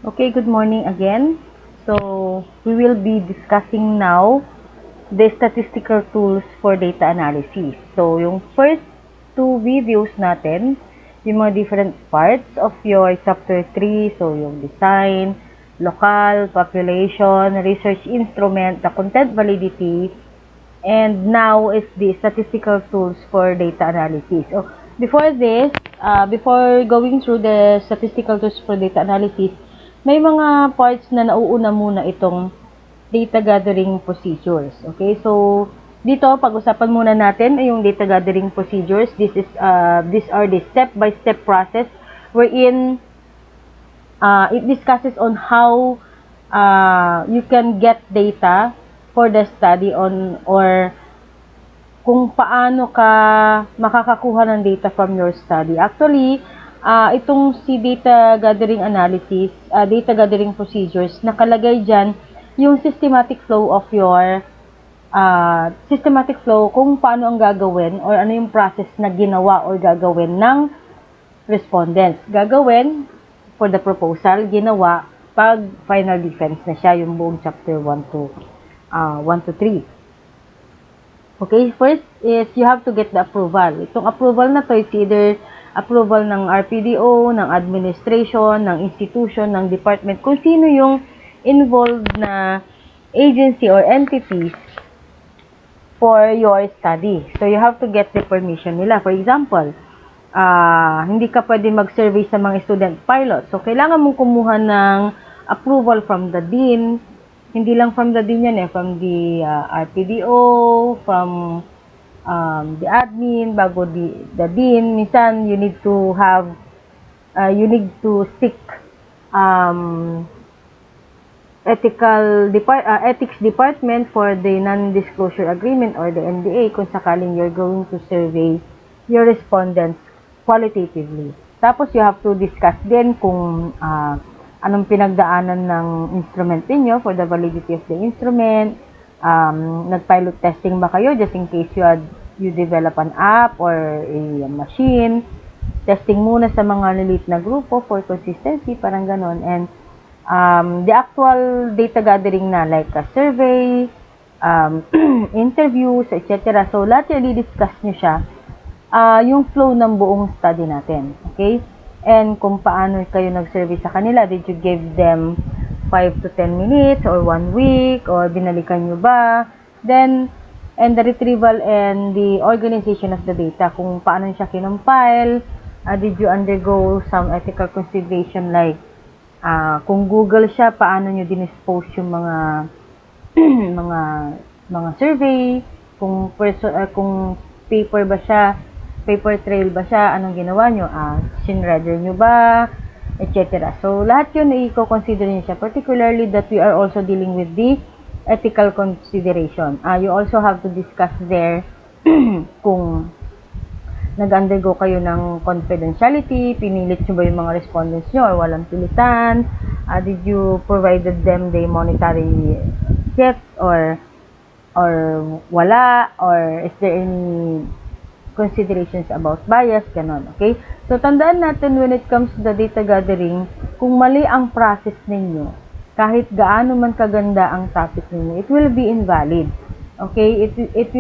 Okay, good morning again. So, we will be discussing now the statistical tools for data analysis. So, yung first two videos natin, yung mga different parts of your chapter 3, so yung design, local, population, research instrument, the content validity, and now is the statistical tools for data analysis. So, before this, before going through the statistical tools for data analysis, may mga parts na nauuna muna itong data gathering procedures. Okay, so dito pag-usapan muna natin ay yung data gathering procedures. These are the step-by-step process wherein it discusses on how you can get data for the study on or kung paano ka makakakuha ng data from your study. Actually, itong si data gathering analysis, data gathering procedures, nakalagay dyan yung systematic flow of your systematic flow kung paano ang gagawin or ano yung process na ginawa or gagawin ng respondents. Gagawin for the proposal, ginawa pag final defense na siya, yung buong chapter 1 to 3. Okay, first is you have to get the approval. Itong approval na to is either approval ng RPDO, ng administration, ng institution, ng department, kung sino yung involved na agency or entities for your study. So, you have to get the permission nila. For example, hindi ka pwede mag-survey sa mga student pilots. So, kailangan mong kumuha ng approval from the dean. Hindi lang from the dean yan from the RPDO, from the admin, bago the dean. Minsan, you need to have, seek ethics department for the non-disclosure agreement or the NDA kung sakaling you're going to survey your respondents qualitatively. Tapos, you have to discuss din kung anong pinagdaanan ng instrument niyo for the validity of the instrument. Nag-pilot testing ba kayo just in case you develop an app or a machine. Testing muna sa mga lilit na grupo for consistency, parang ganon. And the actual data gathering na like a survey, interviews, etc. So, lahat yung i-discuss nyo siya, yung flow ng buong study natin. Okay? And kung paano kayo nag-survey sa kanila, did you give them 5 to 10 minutes or 1 week or binalikan nyo ba? Then, and the retrieval and the organization of the data, kung paano siya kinompile, did you undergo some ethical consideration like kung Google siya, paano nyo dinispose yung mga mga survey, kung paper ba siya, paper trail ba siya, anong ginawa nyo, shinredder nyo ba, etc. So, lahat yun i-consider nyo siya, particularly that we are also dealing with the ethical consideration. You also have to discuss there kung nag-undergo kayo ng confidentiality, pinilit nyo ba yung mga respondents nyo or walang pilitan, did you provided them the monetary gifts or wala, or is there any considerations about bias, ganon, okay? So, tandaan natin when it comes to the data gathering, kung mali ang process ninyo, kahit gaano man kaganda ang topic ninyo, it will be invalid. Okay? It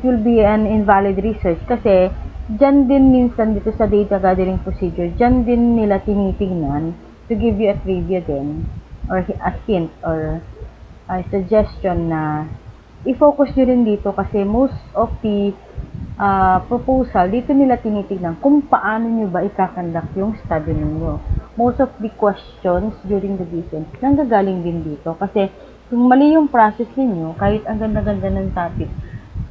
will be an invalid research kasi dyan din minsan dito sa data gathering procedure, dyan din nila tinitingnan to give you a trivia din or a hint or a suggestion na i-focus nyo rin dito kasi most of the proposal, dito nila tinitignan kung paano nyo ba ikakandak yung study ninyo. Most of the questions during the defense nanggagaling din dito kasi kung mali yung process ninyo, kahit ang ganda-ganda ng topic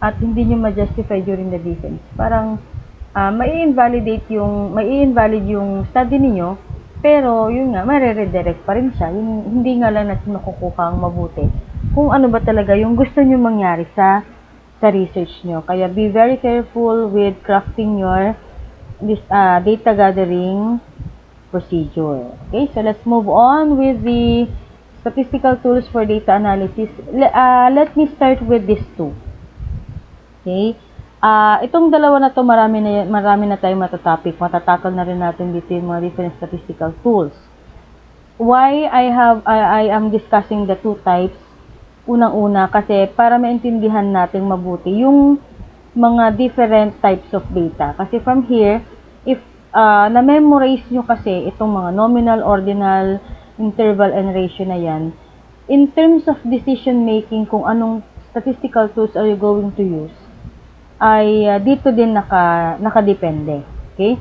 at hindi nyo ma-justify during the defense, parang mai-invalid yung study ninyo, pero yun nga, may-redirect pa rin siya. Hindi nga lang natin makukuha ang mabuti kung ano ba talaga yung gusto nyo mangyari sa research nyo. Kaya be very careful with crafting your data gathering procedure. Okay, so let's move on with the statistical tools for data analysis. Let me start with these two. Okay, itong dalawa na to marami na tayong matatopic. Matatakal na rin natin dito yung mga different statistical tools. why I am discussing the two types, unang-una kasi para maintindihan natin mabuti yung mga different types of data. Kasi from here, if na-memorize nyo kasi itong mga nominal, ordinal, interval, and ratio na yan, in terms of decision making kung anong statistical tools are you going to use, ay dito din nakadepende. Okay?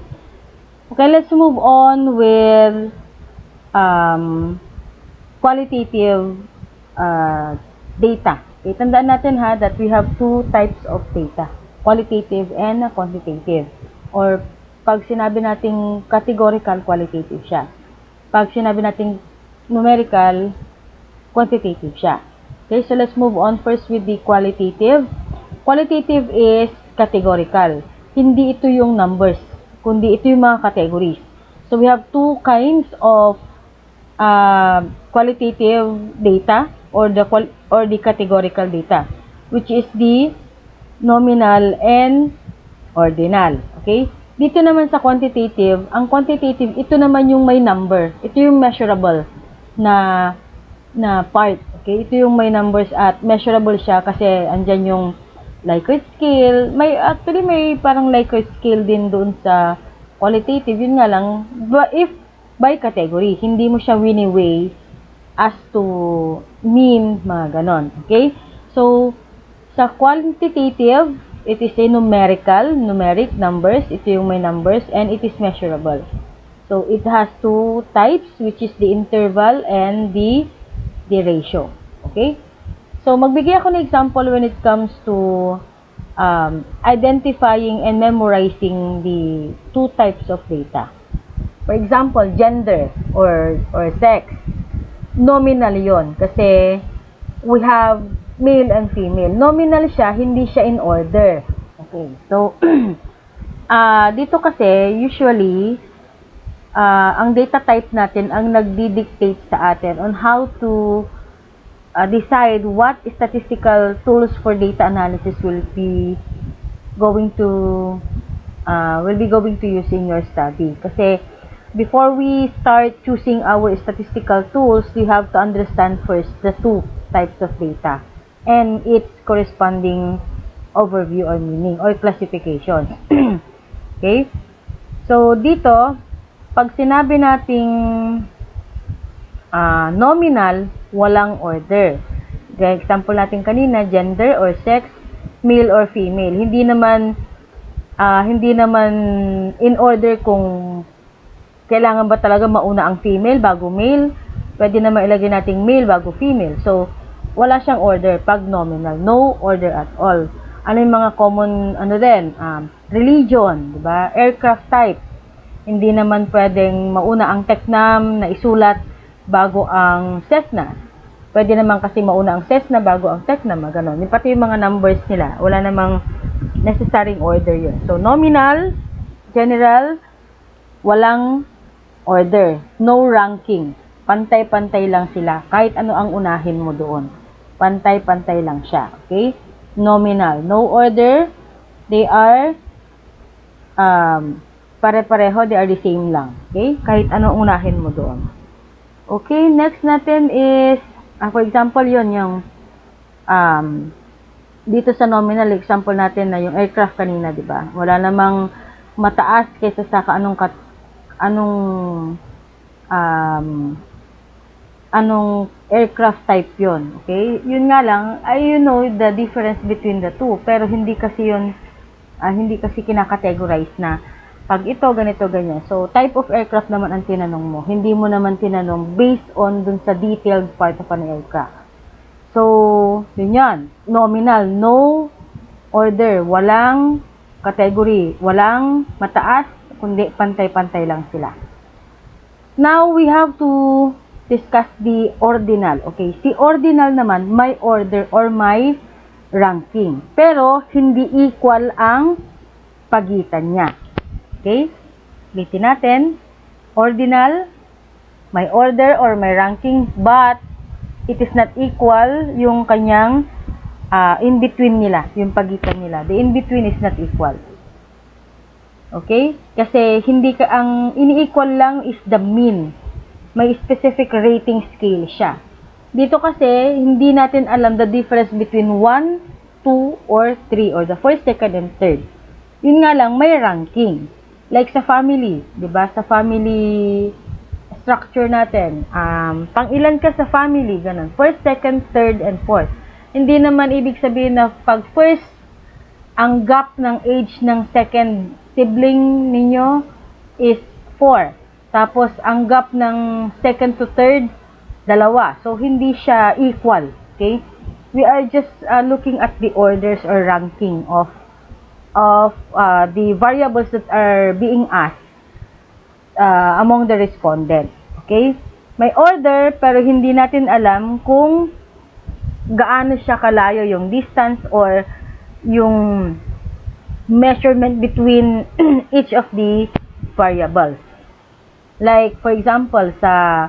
Okay, let's move on with qualitative data. Okay, tandaan natin ha that we have two types of data, qualitative and quantitative. Or pag sinabi nating categorical, qualitative siya. Pag sinabi nating numerical, quantitative siya. Okay, so let's move on first with the qualitative. Qualitative is categorical. Hindi ito yung numbers, kundi ito yung mga categories. So we have two kinds of qualitative data or the categorical data, which is the nominal and ordinal. Okay? Dito naman sa quantitative, ang quantitative, ito naman yung may number. Ito yung measurable na part. Okay? Ito yung may numbers at measurable siya kasi andyan yung Likert scale. Actually, may parang Likert scale din doon sa qualitative. Yun nga lang, if by category, hindi mo siya wini-weigh as to mean, mga ganon. Okay? So, sa quantitative, it is a numeric numbers. Ito yung may numbers and it is measurable. So, it has two types, which is the interval and the ratio. Okay? So, magbigay ako ng example when it comes to identifying and memorizing the two types of data. For example, gender or sex. Nominal yon kasi we have male and female. Nominal siya, hindi siya in order. Okay, so dito kasi usually ang data type natin ang nagdi-dictate sa atin on how to decide what statistical tools for data analysis will be going to use in your study. Kasi before we start choosing our statistical tools, we have to understand first the two types of data and its corresponding overview or meaning or classification. Okay? So, dito, pag sinabi nating nominal, walang order. Gaya example natin kanina, gender or sex, male or female. Hindi naman in order kung kailangan ba talaga mauna ang female bago male. Pwede naman ilagay nating male bago female. So, wala siyang order pag nominal. No order at all. Ano yung mga common, religion, diba? Aircraft type. Hindi naman pwedeng mauna ang Tecnam na isulat bago ang Cessna. Pwede naman kasi mauna ang Cessna bago ang Tecnam, gano'n. Pati yung mga numbers nila, wala namang necessary order yun. So, nominal, general, walang order. No ranking. Pantay-pantay lang sila. Kahit ano ang unahin mo doon. Pantay-pantay lang siya. Okay? Nominal. No order. They are pare-pareho. They are the same lang. Okay? Kahit ano ang unahin mo doon. Okay? Next natin is, for example, yun yung dito sa nominal, example natin na yung aircraft kanina, di ba? Wala namang mataas kaysa sa anong aircraft type yon. Okay? Yun nga lang, you know the difference between the two. Pero hindi kasi yun, hindi kasi kinakategorize na pag ito, ganito, ganyan. So, type of aircraft naman ang tinanong mo. Hindi mo naman tinanong based on dun sa detailed part of an aircraft. So, yun yan. Nominal, no order. Walang category. Walang mataas, kundi pantay-pantay lang sila. Now, we have to discuss the ordinal. Okay, si ordinal naman, may order or may ranking. Pero, hindi equal ang pagitan niya. Okay? Ulitin natin. Ordinal, may order or may ranking, but it is not equal yung kanyang in-between nila, yung pagitan nila. The in-between is not equal. Okay? Kasi hindi ang ini-equal lang is the mean. may specific rating scale siya. Dito kasi, hindi natin alam the difference between 1, 2, or 3, or the first, second, and third. Yun nga lang, may ranking. Like sa family, di ba? Sa family structure natin, pang ilan ka sa family, ganun. First, second, third, and fourth. Hindi naman ibig sabihin na pag first, ang gap ng age ng second sibling ninyo is 4. Tapos, ang gap ng second to third, 2. So, hindi siya equal. Okay? We are just looking at the orders or ranking of the variables that are being asked among the respondents. Okay? May order, pero hindi natin alam kung gaano siya kalayo yung distance or yung measurement between each of the variables. Like, for example, sa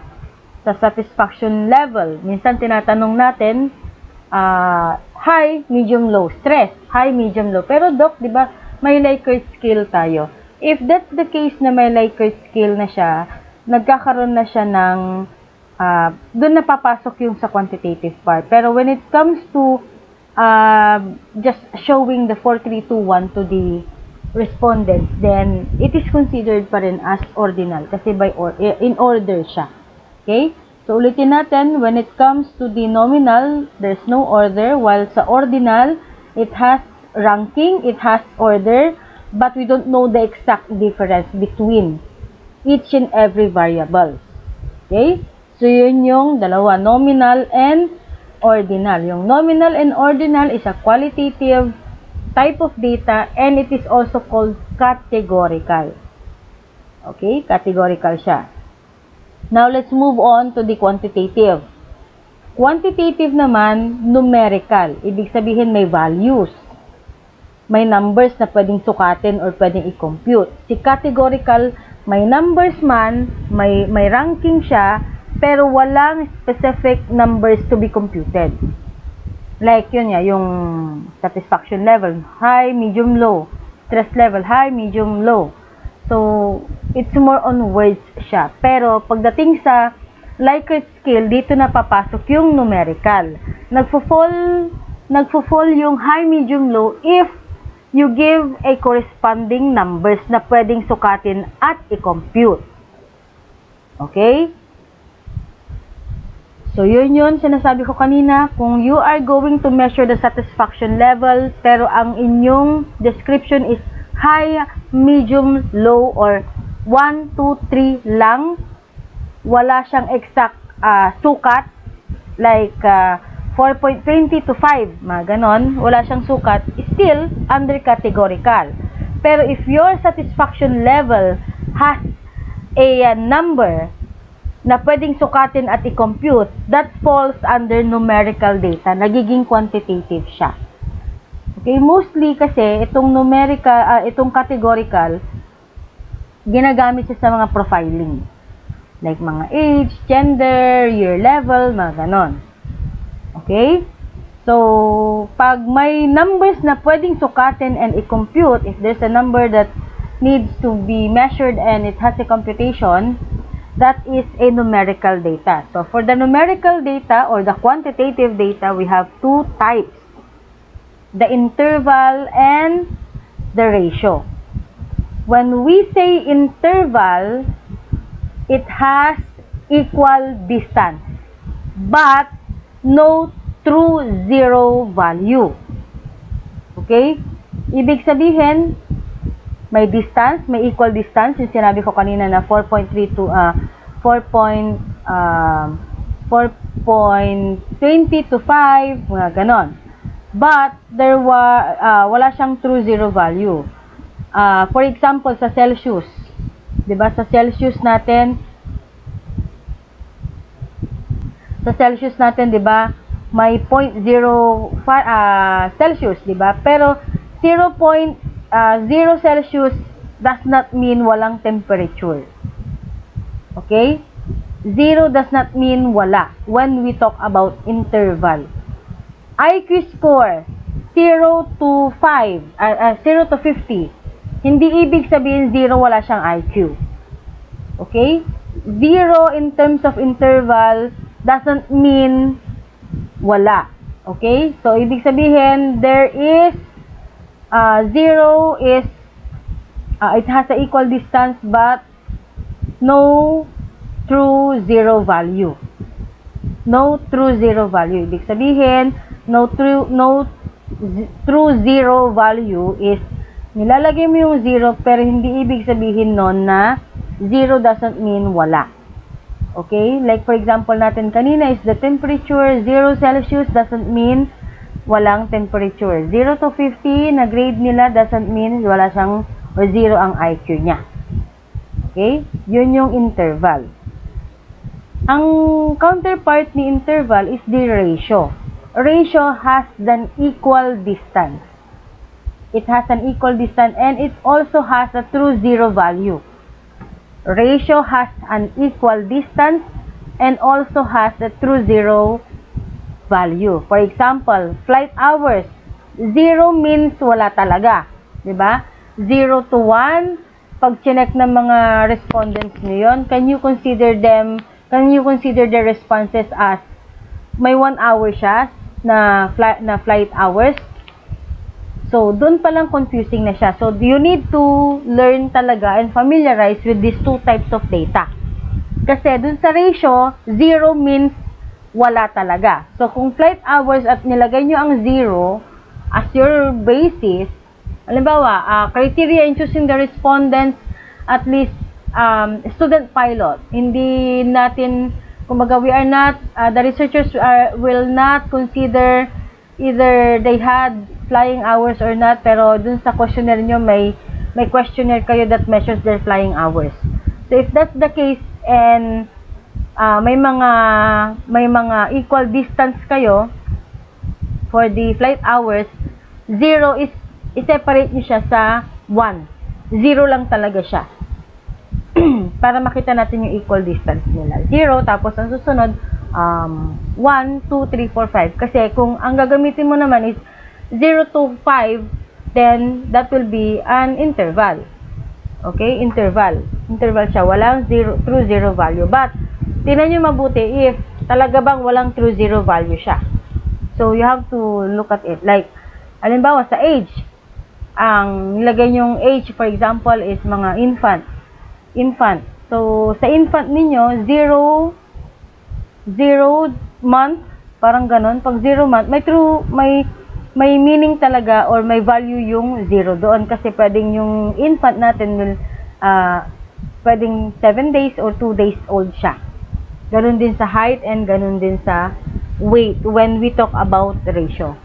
satisfaction level, minsan tinatanong natin, high, medium, low, stress, high, medium, low. Pero doc, di ba, may Likert scale tayo. If that's the case na may Likert scale na siya, nagkakaroon na siya ng, doon na papasok yung sa quantitative part. Pero when it comes to just showing the 4, 3, 2, 1 to the respondents, then it is considered pa rin as ordinal kasi in order siya. Okay? So, ulitin natin, when it comes to the nominal, there's no order, while sa ordinal, it has ranking, it has order, but we don't know the exact difference between each and every variable. Okay? So, yun yung dalawa, nominal and ordinal. Yung nominal and ordinal is a qualitative type of data and it is also called categorical. Okay? Categorical siya. Now, let's move on to the quantitative. Quantitative naman, numerical. Ibig sabihin may values. May numbers na pwedeng sukatin or pwedeng i-compute. Si categorical, may numbers man, may ranking siya, pero walang specific numbers to be computed. Like yun nga, yung satisfaction level, high, medium, low. Stress level, high, medium, low. So, it's more on words siya. Pero, pagdating sa Likert scale, dito na papasok yung numerical. Nagfo-fall yung high, medium, low if you give a corresponding numbers na pwedeng sukatin at i-compute. Okay? So, yun sinasabi ko kanina, kung you are going to measure the satisfaction level, pero ang inyong description is high, medium, low, or 1, 2, 3 lang. Wala siyang exact sukat. Like 4.20 to 5, mga ganon. Wala siyang sukat. Still, under categorical. Pero if your satisfaction level has a number na pwedeng sukatin at i-compute, that falls under numerical data. Nagiging quantitative siya. Okay, mostly kasi itong numerical, itong categorical, ginagamit siya sa mga profiling. Like mga age, gender, year level, mga ganon. Okay? So, pag may numbers na pwedeng sukatin and i-compute, if there's a number that needs to be measured and it has a computation, that is a numerical data. So, for the numerical data or the quantitative data, we have two types. The interval and the ratio. When we say interval, it has equal distance, but no true zero value. Okay? Ibig sabihin, may distance, may equal distance. Yung sinabi ko kanina na 4.20 to 5, mga ganon. But, wala siyang true zero value. For example, sa Celsius. Diba? Sa Celsius natin, diba? May 0.05 Celsius, diba? Pero, 0.0 Celsius does not mean walang temperature. Okay? 0 does not mean wala when we talk about interval. IQ score 0 to 5, 0 to 50. Hindi ibig sabihin 0 wala siyang IQ. Okay? zero in terms of interval doesn't mean wala. Okay? So, ibig sabihin, there is, zero is, it has an equal distance but no true zero value. No true zero value. Ibig sabihin, no true zero value is nilalagay mo yung zero pero hindi ibig sabihin nun na zero doesn't mean wala. Okay? Like for example natin kanina is the temperature 0 Celsius doesn't mean walang temperature. 0 to 50 na grade nila doesn't mean wala siyang or zero ang IQ niya. Okay? Yun yung interval. Ang counterpart ni interval is the ratio. Ratio has an equal distance. It has an equal distance and it also has a true zero value. Ratio has an equal distance and also has a true zero value. For example, flight hours. 0 means wala talaga. Diba? 0 to 1. Pag chinek ng mga respondents nyo yun, can you consider their responses as may 1 hour siya na flight hours? So, doon palang confusing na siya. So, you need to learn talaga and familiarize with these two types of data. Kasi doon sa ratio, 0 means wala talaga. So, kung flight hours at nilagay nyo ang 0 as your basis, halimbawa, criteria in choosing the respondents, at least student pilot. Hindi natin, kumbaga, we are not, the researchers will not consider either they had flying hours or not, pero dun sa questionnaire nyo, may questionnaire kayo that measures their flying hours. So, if that's the case, and may mga equal distance kayo for the flight hours, 0 is i-separate nyo siya sa 1. 0 lang talaga siya. Para makita natin yung equal distance nila. 0, tapos ang susunod, 1, 2, 3, 4, 5. Kasi kung ang gagamitin mo naman is 0 to 5, then that will be an interval. Okay? Interval. Interval siya. Walang true zero value. But, tingnan nyo mabuti if talaga bang walang true zero value siya. So, you have to look at it. Like, halimbawa sa age, ang nilagay nyong age, for example, is mga infant. So, sa infant ninyo, 0 month, parang ganon. Pag 0 month, may meaning talaga or may value yung 0 doon. Kasi pwedeng yung infant natin will, pwedeng 7 days or 2 days old siya. Ganon din sa height and ganon din sa weight when we talk about ratio.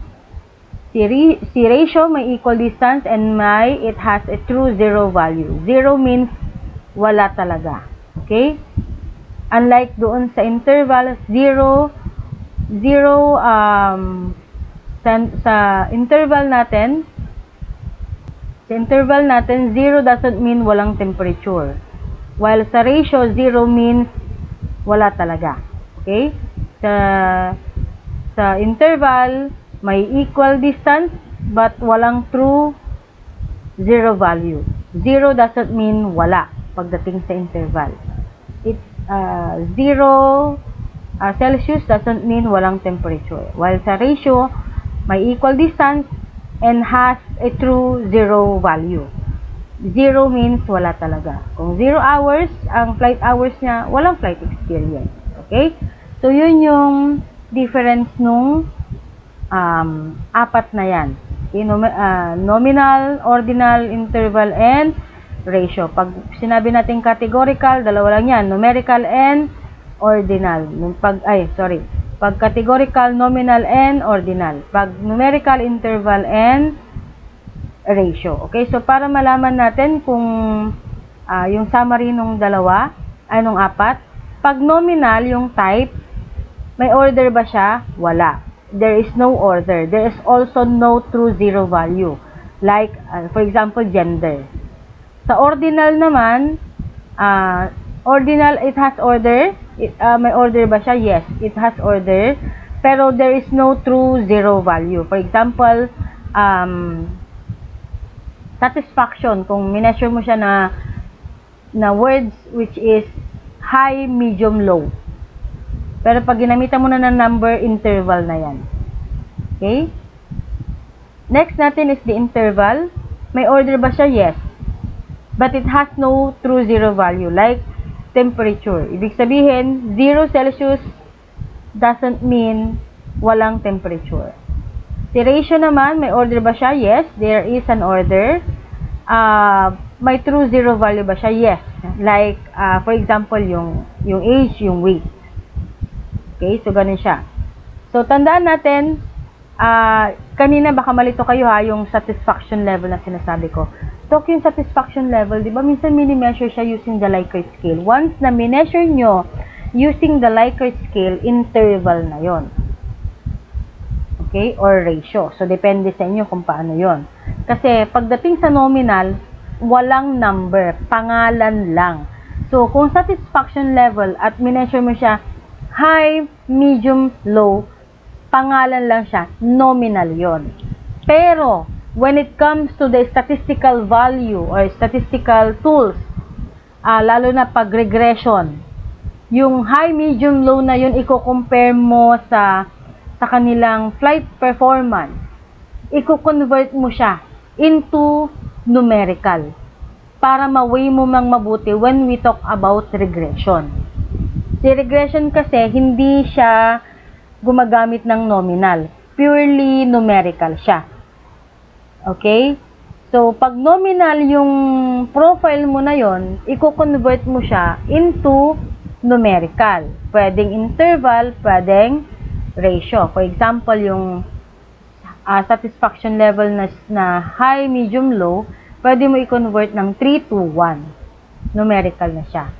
Si ratio may equal distance and it has a true zero value. 0 means wala talaga. Okay? Unlike doon sa interval, 0, sa interval natin, 0 doesn't mean walang temperature. While sa ratio, 0 means wala talaga. Okay? Sa interval, may equal distance but walang true zero value. 0 doesn't mean wala pagdating sa interval. It's 0 Celsius doesn't mean walang temperature. While sa ratio, may equal distance and has a true zero value. 0 means wala talaga. Kung 0 hours, ang flight hours niya, walang flight experience. Okay? So, yun yung difference nung apat na yan. Okay? Nominal, ordinal, interval, and ratio. Pag sinabi natin categorical, dalawa lang yan. Numerical and ordinal. Pag categorical, nominal, and ordinal. Pag numerical, interval, and ratio. Okay? So, para malaman natin kung yung summary nung nung apat, pag nominal, yung type, may order ba siya? Wala. There is no order. There is also no true zero value. Like, for example, gender. Sa ordinal naman, ordinal, it has order. May order ba siya? Yes, it has order. Pero there is no true zero value. For example, satisfaction. Kung mineasure mo siya na words which is high, medium, low. Pero pag ginamitan mo na ng number, interval na yan. Okay? Next natin is the interval. May order ba siya? Yes. But it has no true zero value, like temperature. Ibig sabihin, 0 Celsius doesn't mean walang temperature. Si ratio naman, may order ba siya? Yes, there is an order. May true zero value ba siya? Yes. Like, for example, yung age, yung weight. Okay, so ganun siya. So, tandaan natin, kanina baka malito kayo yung satisfaction level na sinasabi ko. Talk yung satisfaction level, di ba? Minsan mini-measure siya using the Likert scale. Once na mi-measure nyo using the Likert scale, interval na yon. Okay? Or ratio. So, depende sa inyo kung paano yon. Kasi, pagdating sa nominal, walang number. Pangalan lang. So, kung satisfaction level at mi-measure mo siya, high, medium, low, pangalan lang siya, nominal yon. Pero, when it comes to the statistical value or statistical tools, lalo na pag regression, yung high, medium, low na yun, i-compare mo sa kanilang flight performance. I-convert mo siya into numerical para ma-weigh mo mang mabuti when we talk about regression. Si regression kasi, hindi siya gumagamit ng nominal. Purely numerical siya. Okay? So, pag nominal yung profile mo na yon, i-convert mo siya into numerical. Pwedeng interval, pwedeng ratio. For example, yung satisfaction level na high, medium, low, pwede mo i-convert ng 3 to 1. Numerical na siya.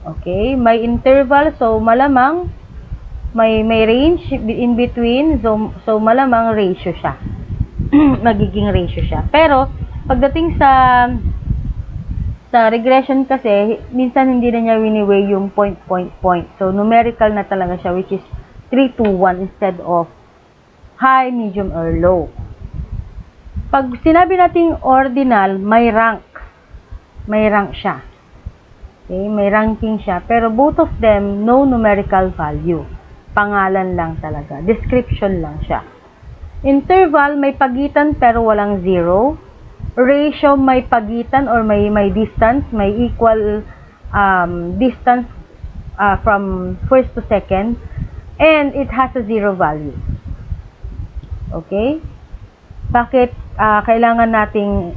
Okay, may interval, so malamang may range in between, so malamang ratio siya. Magiging ratio siya. Pero pagdating sa regression kasi, minsan hindi na niya wini-weigh yung point. So numerical na talaga siya, which is 3 to 1 instead of high, medium, or low. Pag sinabi nating ordinal, may rank. May rank siya. Okay, may ranking siya. Pero both of them, no numerical value. Pangalan lang talaga. Description lang siya. Interval, may pagitan pero walang zero. Ratio, may pagitan or may distance. May equal distance from first to second. And it has a zero value. Okay? Bakit kailangan nating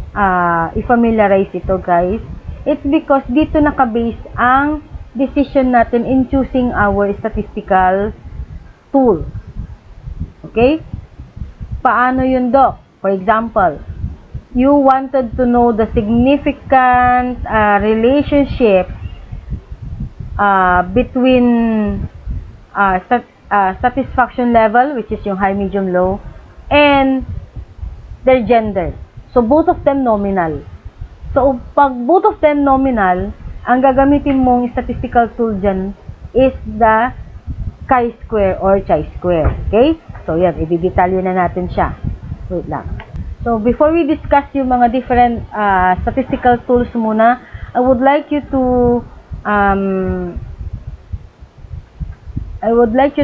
i-familiarize ito, guys? It's because dito nakabase ang decision natin in choosing our statistical tool. Okay? Paano yun, Doc? For example, you wanted to know the significant relationship between satisfaction level, which is yung high, medium, low, and their gender. So, both of them nominal. So, pag both of them nominal, ang gagamitin mong statistical tool dyan is the chi-square or chi-square. Okay? So, yan. Ibidetalyo na natin siya. Wait lang. So, before we discuss yung mga different statistical tools muna, I would like you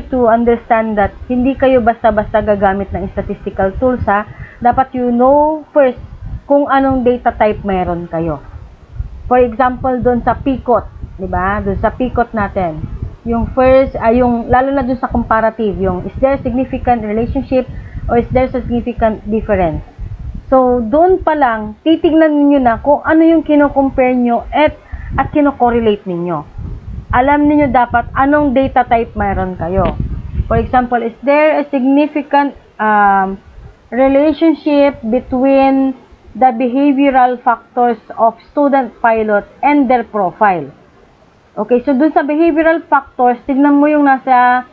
to understand that hindi kayo basta-basta gagamit ng statistical tools, ha? Dapat you know first kung anong data type meron kayo. For example, doon sa PICOT, di ba? Doon sa PICOT natin, yung first, lalo na doon sa comparative, yung is there significant relationship or is there significant difference? So, doon pa lang, titignan niyo na kung ano yung kino-compare nyo at kino-correlate ninyo. Alam niyo dapat anong data type meron kayo. For example, is there a significant relationship between the behavioral factors of student pilot and their profile? Okay, so dun sa behavioral factors, tignan mo yung nasa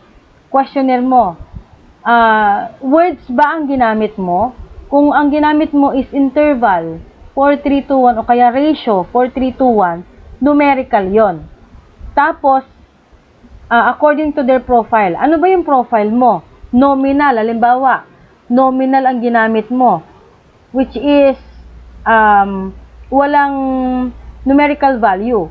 questionnaire mo. Words ba ang ginamit mo? Kung ang ginamit mo is interval, 4, 3, 2, 1, o kaya ratio, 4, 3, 2, 1, numerical yon. Tapos, according to their profile, ano ba yung profile mo? Nominal, halimbawa, nominal ang ginamit mo, which is walang numerical value.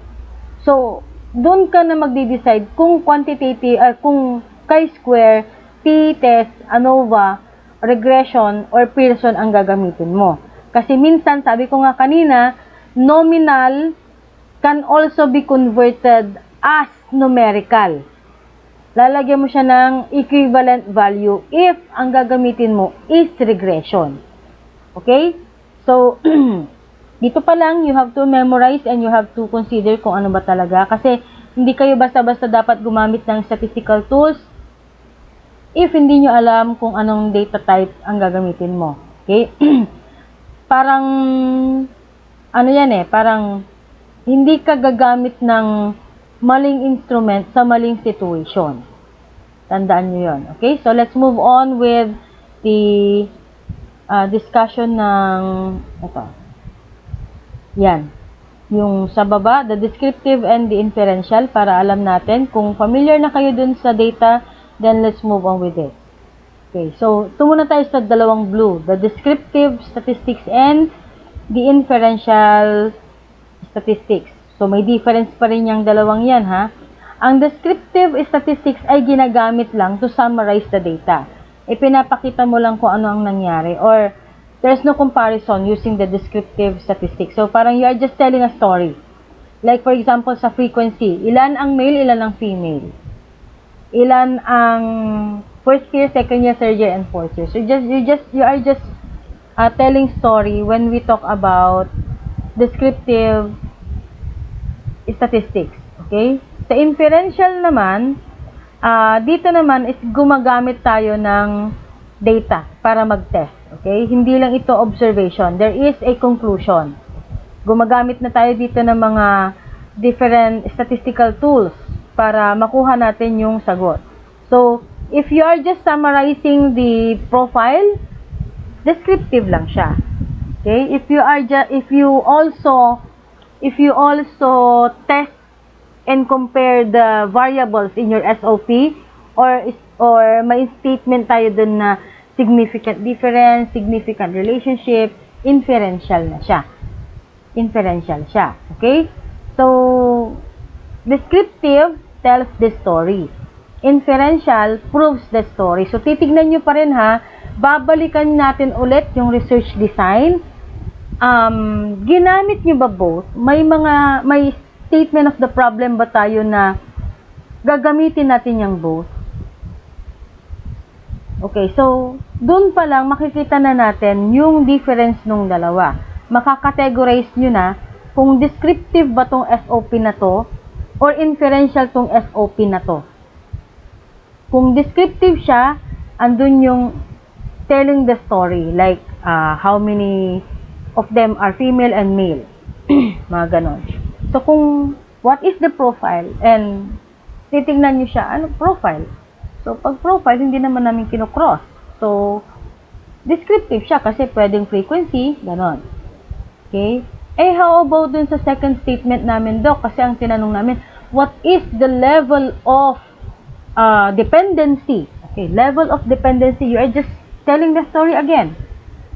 So, doon ka na magde-decide kung quantitative, kung chi-square, t-test, ANOVA, regression, or Pearson ang gagamitin mo. Kasi minsan, sabi ko nga kanina, nominal can also be converted as numerical. Lalagyan mo siya ng equivalent value if ang gagamitin mo is regression. Okay? So, dito pa lang, you have to memorize and you have to consider kung ano ba talaga. Kasi, hindi kayo basta-basta dapat gumamit ng statistical tools if hindi nyo alam kung anong data type ang gagamitin mo. Okay? Parang, ano yan parang, hindi ka gagamit ng maling instrument sa maling situation. Tandaan nyo yun. Okay? So, let's move on with the discussion ng, ito. Yan. Yung sa baba, the descriptive and the inferential, para alam natin. Kung familiar na kayo dun sa data, then let's move on with it. Okay, so, muna tayo sa dalawang blue. The descriptive statistics and the inferential statistics. So, may difference pa rin yung dalawang yan, ha? Ang descriptive statistics ay ginagamit lang to summarize the data. Ipinapakita mo lang kung ano ang nangyari, or there's no comparison using the descriptive statistics. So, parang you are just telling a story. Like, for example, sa frequency, ilan ang male, ilan ang female. Ilan ang first year, second year, third year, and fourth year. So, you are just telling story when we talk about descriptive statistics. Okay? Sa inferential naman, dito naman is gumagamit tayo ng data para mag-test. Okay? Hindi lang ito observation. There is a conclusion. Gumagamit na tayo dito ng mga different statistical tools para makuha natin yung sagot. So, if you are just summarizing the profile, descriptive lang siya. Okay? If you also test and compare the variables in your SOP, or may statement tayo dun na significant difference, significant relationship, inferential na siya. Inferential siya. Okay? So, descriptive tells the story. Inferential proves the story. So, titignan nyo pa rin, ha, babalikan natin ulit yung research design. Ginamit nyo ba both? May statement of the problem ba tayo na gagamitin natin yung both? Okay, so, dun pa lang makikita na natin yung difference nung dalawa. Makakategorize nyo na kung descriptive ba tong SOP na to or inferential tong SOP na to. Kung descriptive siya, andun yung telling the story, like how many of them are female and male. Mga ganon. So, kung what is the profile, and titignan nyo siya, ano profile? So, pag profile, hindi naman namin kinocross. So, descriptive siya kasi pwedeng frequency, ganon. Okay? How about dun sa second statement namin, Doc? Kasi ang tinanong namin, what is the level of dependency? Okay, level of dependency, you are just telling the story again.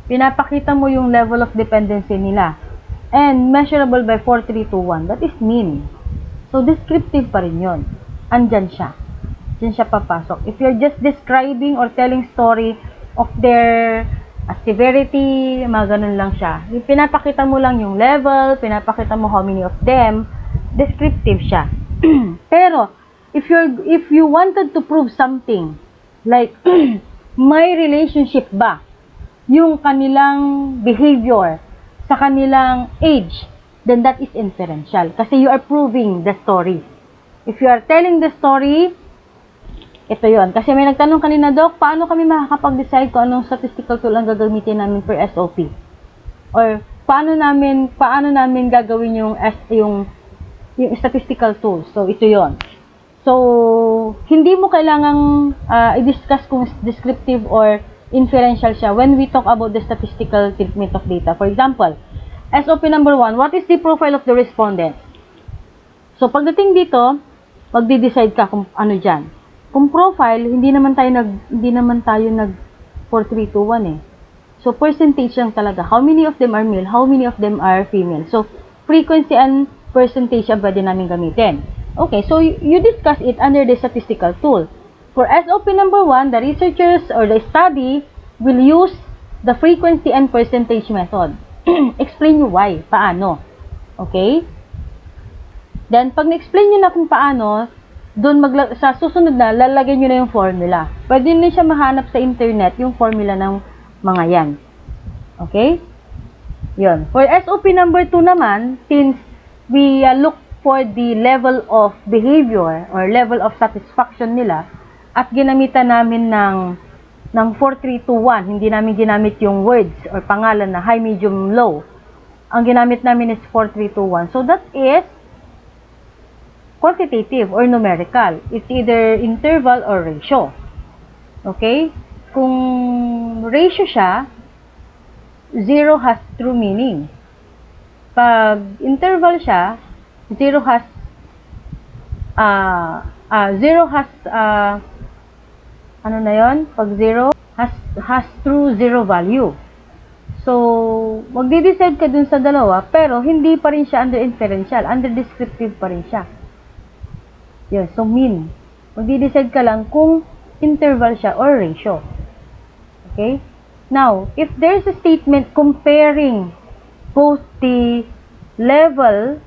Pinapakita mo yung level of dependency nila. And measurable by 4321. That is mean. So, descriptive pa rin yun. Andyan siya. Diyan siya papasok. If you're just describing or telling story of their severity, mga ganun lang siya. Pinapakita mo lang yung level, pinapakita mo how many of them, descriptive siya. Pero, if you wanted to prove something, like, may relationship ba yung kanilang behavior sa kanilang age, then that is inferential. Kasi you are proving the story. If you are telling the story, ito yon. Kasi may nagtanong kanina, Doc, paano kami makakapag-decide kung anong statistical tool ang gagamitin namin per SOP? Or paano namin gagawin yung statistical tools? So, ito yon. So, hindi mo kailangang i-discuss kung descriptive or inferential siya when we talk about the statistical treatment of data. For example, SOP number 1, what is the profile of the respondent? So, pagdating dito, magde-decide ka kung ano dyan. Kung profile, hindi naman tayo nag 4321 So, percentage lang talaga. How many of them are male? How many of them are female? So, frequency and percentage ang pwede namin gamitin. Okay, so you discuss it under the statistical tool. For SOP number 1, the researchers or the study will use the frequency and percentage method. Explain nyo why, paano. Okay? Then, pag na-explain nyo na kung paano, sa susunod na, lalagay nyo na yung formula. Pwede nyo siya mahanap sa internet, yung formula ng mga yan. Okay? Yun. For SOP number 2 naman, since we look for the level of behavior or level of satisfaction nila, at ginamitan namin ng 4-3-2-1, hindi namin ginamit yung words or pangalan na high, medium, low. Ang ginamit namin is 4-3-2-1. So, that is quantitative or numerical. It's either interval or ratio. Okay? Kung ratio siya, 0 has true meaning. Pag interval siya, 0 has ano na yon? Pag 0 has true zero value. So, magde-decide ka dun sa dalawa, pero hindi pa rin siya under inferential, under descriptive pa rin siya. Yun, so mean. Magde-decide ka lang kung interval siya or ratio. Okay? Now, if there's a statement comparing both the level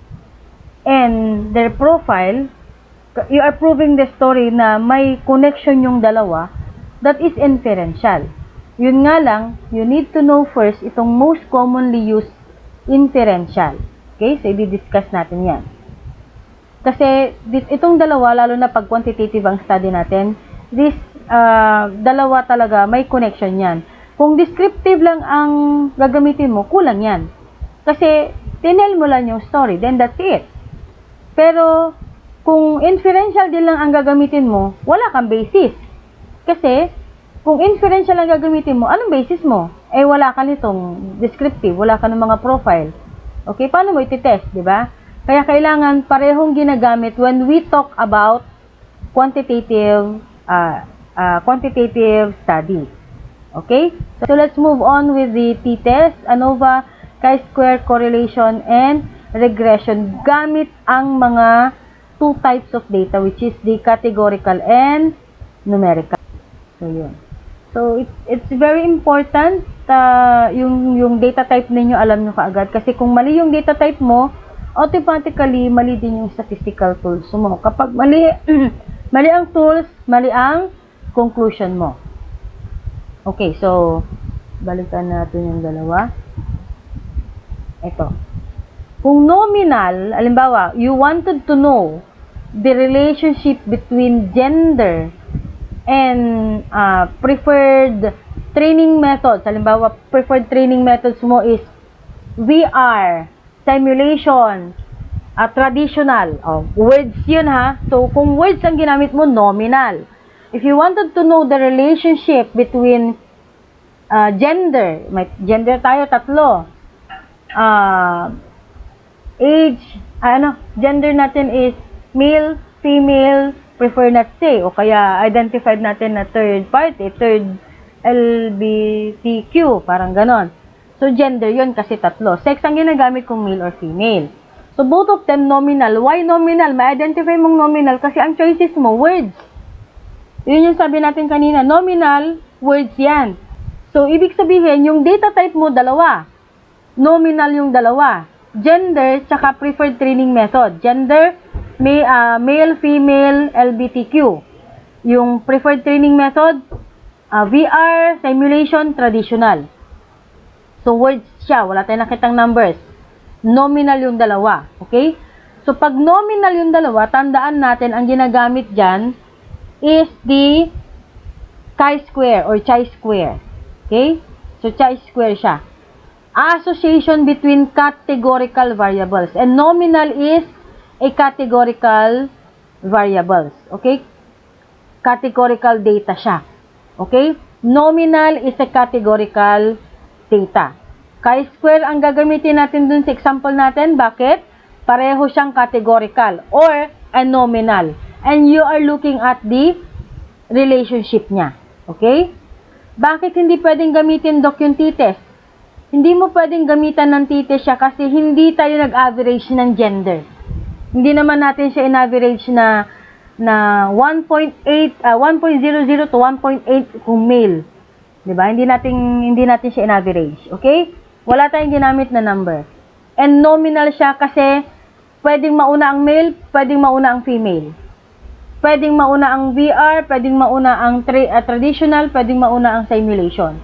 and their profile, you are proving the story na may connection yung dalawa, that is inferential. Yun nga lang, you need to know first itong most commonly used inferential. Okay? So, i-discuss natin yan. Kasi, itong dalawa, lalo na pag quantitative ang study natin, this dalawa talaga, may connection yan. Kung descriptive lang ang gagamitin mo, kulang yan. Kasi, tinel mo lang yung story, then that's it. Pero, kung inferential din lang ang gagamitin mo, wala kang basis. Kasi, kung inferential ang gagamitin mo, anong basis mo? Eh, wala ka nitong descriptive, wala ka ng mga profile. Okay, paano mo iti-test, di ba? Kaya kailangan parehong ginagamit when we talk about quantitative study. Okay? So, let's move on with the t-test, ANOVA, chi-square correlation, and regression. Gamit ang mga two types of data, which is the categorical and numerical. So, yun. So, it's very important yung data type ninyo, alam nyo kaagad. Kasi kung mali yung data type mo, automatically, mali din yung statistical tools mo. Kapag mali, mali ang tools, mali ang conclusion mo. Okay, so, balikan natin yung dalawa. Ito. Kung nominal, halimbawa, you wanted to know the relationship between gender and preferred training methods. Halimbawa, preferred training methods mo is VR, simulation, traditional. Words yun ha. So, kung words ang ginamit mo, nominal. If you wanted to know the relationship between gender, may gender tayo, tatlo. Age, gender natin is male, female, prefer not say, o kaya identified natin na third party, third LGBTQ, parang ganon. So, gender yun kasi tatlo. Sex ang ginagamit kung male or female. So, both of them nominal. Why nominal? Ma-identify mong nominal kasi ang choices mo, words. Yun yung sabi natin kanina, nominal, words yan. So, ibig sabihin, yung data type mo, dalawa. Nominal yung dalawa. Gender, tsaka preferred training method. Gender, male, female, LGBTQ. Yung preferred training method, VR, simulation, traditional. So, words siya. Wala tayong nakitang numbers. Nominal yung dalawa. Okay? So, pag nominal yung dalawa, tandaan natin, ang ginagamit dyan is the chi-square or chi-square. Okay? So, chi-square siya. Association between categorical variables. And nominal is a categorical variables. Okay? Categorical data siya. Okay? Nominal is a categorical data. Chi-square ang gagamitin natin dun sa example natin. Bakit? Pareho siyang categorical or a nominal. And you are looking at the relationship niya. Okay? Bakit hindi pwedeng gamitin doc yung t-test? Hindi mo pwedeng gamitan ng t-test siya kasi hindi tayo nag-average ng gender. Hindi naman natin siya in-average na 1.00 to 1.8 kung male. 'Di ba? Hindi natin siya in-average. Okay? Wala tayong ginamit na number. And nominal siya kasi pwedeng mauna ang male, pwedeng mauna ang female. Pwedeng mauna ang VR, pwedeng mauna ang traditional, pwedeng mauna ang simulation.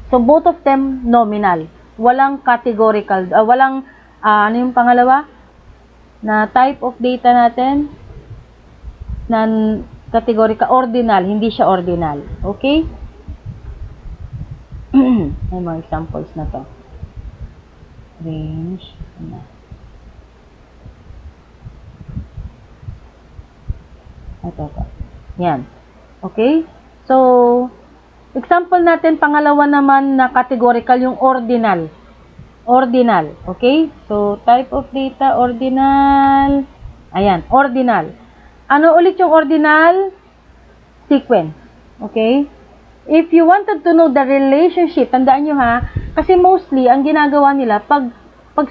So both of them nominal. Walang categorical, ano yung pangalawa? Na type of data natin? Na categorical, ordinal, hindi siya ordinal. Okay? May mga examples na to. Range. Ito. Yan. Okay? So, example natin, pangalawa naman na categorical, yung ordinal. Ordinal. Okay? So, type of data, ordinal. Ayan, ordinal. Ano ulit yung ordinal? Sequence. Okay? If you wanted to know the relationship, tandaan nyo ha, kasi mostly, ang ginagawa nila, pag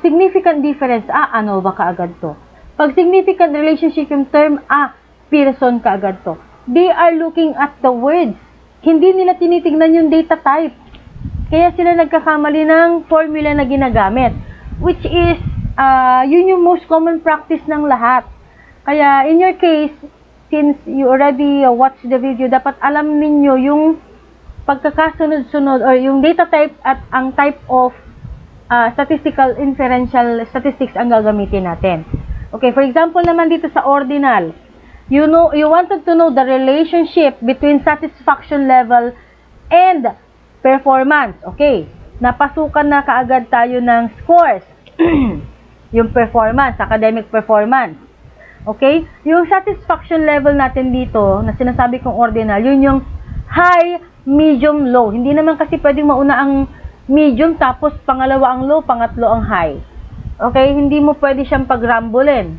significant difference, ano ba kaagad to? Pag significant relationship yung term, person kaagad to. They are looking at the words. Hindi nila tinitignan yung data type. Kaya sila nagkakamali ng formula na ginagamit. Which is, yun yung most common practice ng lahat. Kaya, in your case, since you already watched the video, dapat alam ninyo yung pagkakasunod-sunod or yung data type at ang type of statistical inferential statistics ang gagamitin natin. Okay, for example naman dito sa ordinal, you wanted to know the relationship between satisfaction level and performance. Okay, napasukan na kaagad tayo ng scores. Yung performance, academic performance. Okay? Yung satisfaction level natin dito, na sinasabi kong ordinal, yun yung high, medium, low. Hindi naman kasi pwedeng mauna ang medium, tapos pangalawa ang low, pangatlo ang high. Okay? Hindi mo pwede siyang pagrambulin.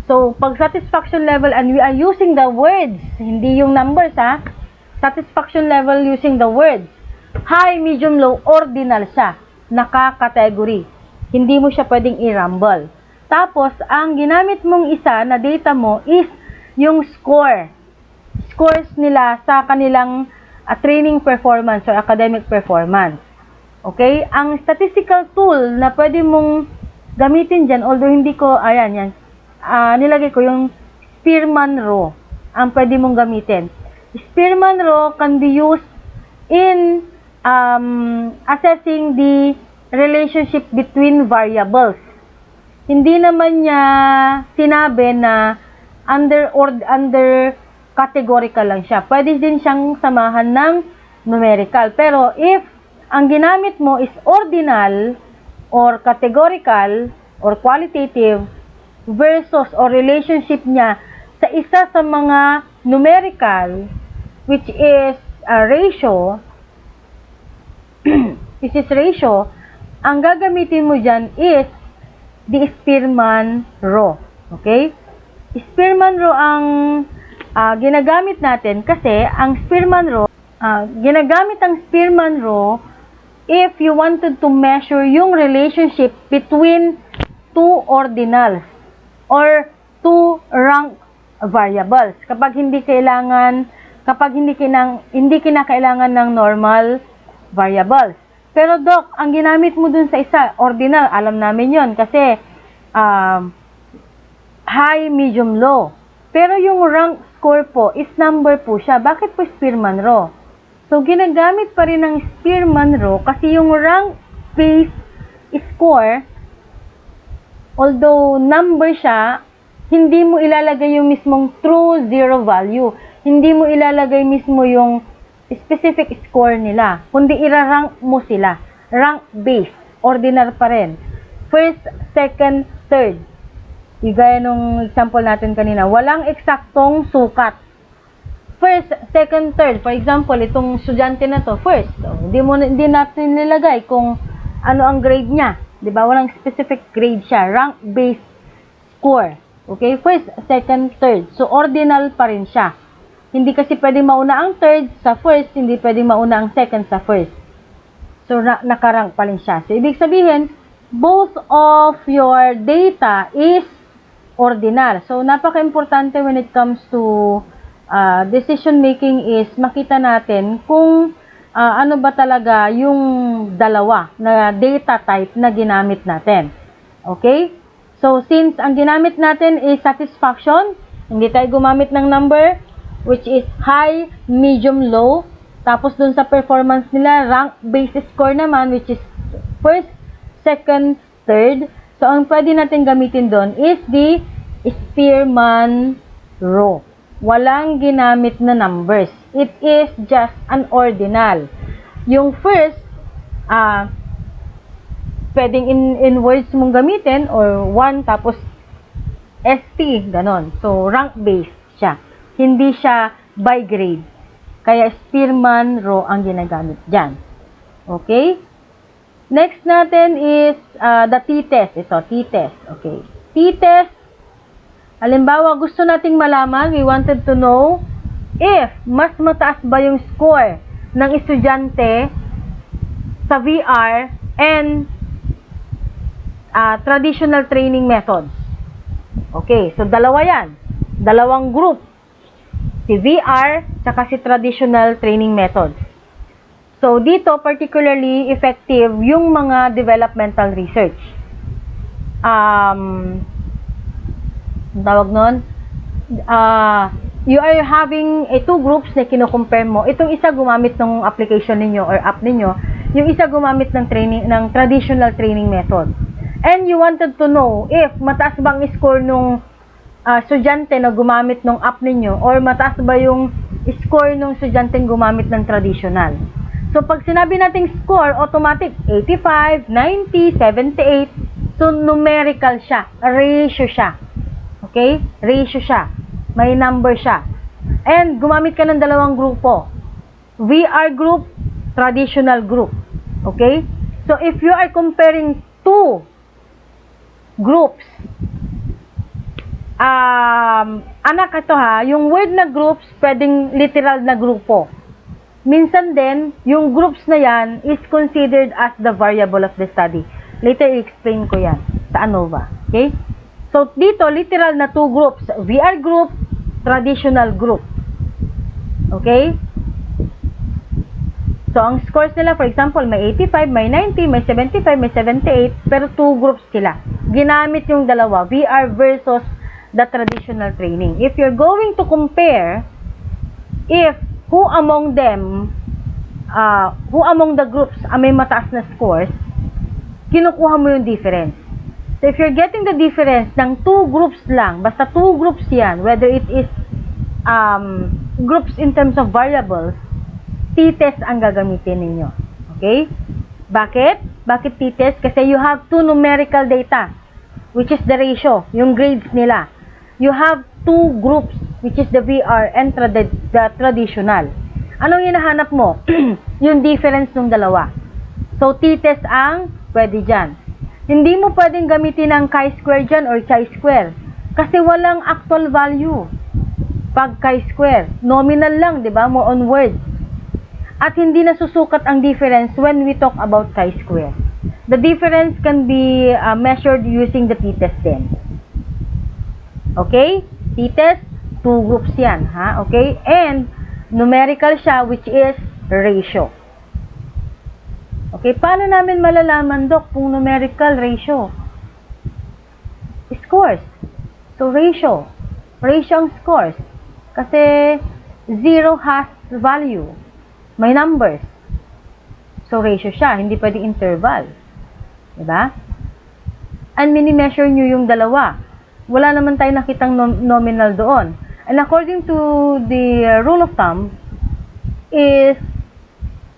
So, pag satisfaction level, and we are using the words, hindi yung numbers ha. Satisfaction level using the words. High, medium, low, ordinal siya. Naka-category. Hindi mo siya pwedeng i-rumble. Tapos, ang ginamit mong isa na data mo is yung score. Scores nila sa kanilang training performance or academic performance. Okay? Ang statistical tool na pwede mong gamitin dyan, although hindi ko, yan, nilagay ko yung Spearman Rho. Ang pwede mong gamitin. Spearman Rho can be used in assessing the relationship between variables. Hindi naman niya sinabi na under categorical lang siya. Pwede din siyang samahan ng numerical. Pero if ang ginamit mo is ordinal or categorical or qualitative versus or relationship niya sa isa sa mga numerical, which is a ratio, ang gagamitin mo dyan is the Spearman Rho. Okay? Spearman Rho ang ginagamit natin kasi ang Spearman Rho, ginagamit ang Spearman Rho if you wanted to measure yung relationship between two ordinals or two rank variables. Kapag hindi kinakailangan ng normal variables. Pero Doc, ang ginamit mo dun sa isa, ordinal, alam namin yon kasi high, medium, low. Pero yung rank score po is number po siya. Bakit po Spearman Rho? So, ginagamit pa rin ng Spearman Rho kasi yung rank-based score, although number siya, hindi mo ilalagay yung mismong true zero value. Hindi mo ilalagay mismo yung specific score nila, kundi irarank mo sila. Rank-based, ordinal pa rin. First, second, third. Gaya nung example natin kanina, walang eksaktong sukat. First, second, third. For example, itong estudyante na to, first. Hindi natin nilagay kung ano ang grade niya. Diba? Walang specific grade siya. Rank-based score. Okay? First, second, third. So, ordinal pa rin siya. Hindi kasi pwedeng mauna ang third sa first, hindi pwedeng mauna ang second sa first. So, nakarank pa rin siya. So, ibig sabihin, both of your data is ordinal. So, napaka-importante when it comes to decision making is makita natin kung ano ba talaga yung dalawa na data type na ginamit natin. Okay? So, since ang ginamit natin is satisfaction, hindi tayo gumamit ng number, which is high, medium, low. Tapos, dun sa performance nila, rank-based score naman, which is first, second, third. So, ang pwede natin gamitin doon is the Spearman row. Walang ginamit na numbers. It is just an ordinal. Yung first, pwedeng in words mong gamitin or 1 tapos ST, ganon. So, rank-based siya. Hindi siya by grade. Kaya Spearman row ang ginagamit dyan. Okay? Next natin is the t-test. Ito, t-test. Okay. T-test, halimbawa, gusto nating malaman, we wanted to know if mas mataas ba yung score ng estudyante sa VR and traditional training methods. Okay, so dalawa yan. Dalawang group. Si VR, saka si traditional training methods. So, dito, particularly effective yung mga developmental research. Tawag nun, you are having two groups na kino-compare mo. Itong isa gumamit ng application ninyo or app ninyo, yung isa gumamit ng traditional training method. And you wanted to know if mataas bang score nung estudyante na gumamit ng app ninyo or mataas ba yung score nung estudyante gumamit ng traditional. So, pag sinabi nating score, automatic 85, 90, 78. So, numerical siya. Ratio siya. Okay? Ratio siya. May number siya. And, gumamit ka ng dalawang grupo. VR group, traditional group. Okay? So, if you are comparing two groups, anak, ito ha, yung word na groups, pwedeng literal na grupo. Minsan din, yung groups na yan is considered as the variable of the study. Later, i-explain ko yan sa ANOVA. Okay? So, dito, literal na two groups. VR group, traditional group. Okay? So, ang scores nila, for example, may 85, may 90, may 75, may 78, pero two groups sila. Ginamit yung dalawa, VR versus the traditional training. If you're going to compare, who among the groups may mataas na scores, kinukuha mo yung difference. So, if you're getting the difference ng two groups lang, basta two groups yan, whether it is groups in terms of variables, t-test ang gagamitin ninyo. Okay? Bakit? Bakit t-test? Kasi you have two numerical data, which is the ratio, yung grades nila. You have two groups, which is the VR and the traditional. Anong hinahanap mo? Yung difference ng dalawa. So, t-test ang pwede dyan. Hindi mo pwedeng gamitin ang chi-square dyan or chi-square. Kasi walang actual value. Pag chi-square, nominal lang, di ba? More on words. At hindi nasusukat ang difference when we talk about chi-square. The difference can be measured using the t-test din. Okay? T-test, two groups yan, ha? Okay? And, numerical siya, which is ratio. Okay? Paano namin malalaman, Dok, kung numerical ratio? Scores. So, ratio. Ratio ang scores. Kasi, 0 has value. May numbers. So, ratio siya. Hindi pwedeng interval. Diba? And, mini-measure nyo yung dalawa. Wala naman tayo nakitang nominal doon. And according to the rule of thumb, is